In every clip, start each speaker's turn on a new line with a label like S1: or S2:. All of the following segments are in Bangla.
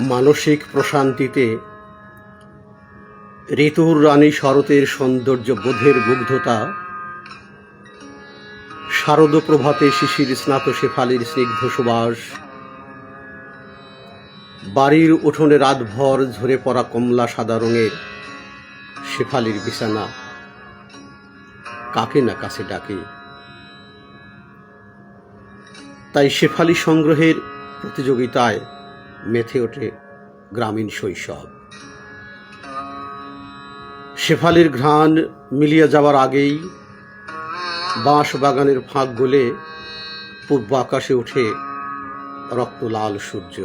S1: মানসিক প্রশান্তিতে ঋতুর রানী শরতের সৌন্দর্য বোধের মুগ্ধতা, শারদ প্রভাতে শিশির স্নাত শেফালির স্নিগ্ধ সুবাস, বাড়ির উঠোনে রাতভর ঝরে পড়া কমলা সাদা রঙের শেফালির বিছানা কাকে না কাছে ডাকে। তাই শেফালি সংগ্রহের প্রতিযোগিতায় মেতে ওঠে গ্রামীণ শৈশব। শেফালির ঘ্রাণ মিলিয়ে যাওয়ার আগেই বাঁশ বাগানের ফাঁক গলে পূর্ব আকাশে ওঠে রক্তলাল সূর্য।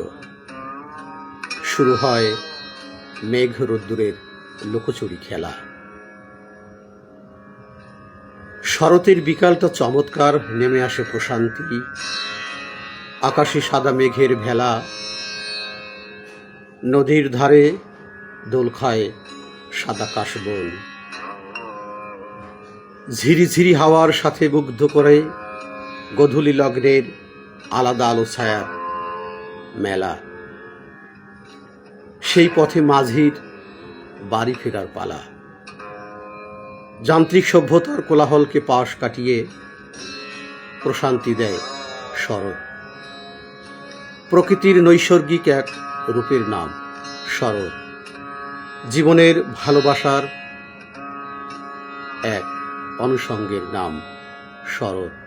S1: শুরু হয় মেঘ রোদ্দুরের লুকোচুরি খেলা। শরতের বিকালটা চমৎকার, নেমে আসে প্রশান্তি। আকাশে সাদা মেঘের ভেলা, নদীর ধারে দোল খায় সাদা কাশবন। ঝিরিঝিরি হাওয়ার সাথে মুগ্ধ করে গোধূলি লগ্নের আলাদা আলো ছায়ার মেলা। সেই পথে মাঝির বাড়ি ফেরার পালা। যান্ত্রিক সভ্যতার কোলাহলকে পাশ কাটিয়ে প্রশান্তি দেয় শরৎ। প্রকৃতির নৈসর্গিক এক রূপের নাম শরৎ। জীবনের ভালোবাসার এক অনুষঙ্গের নাম শরৎ।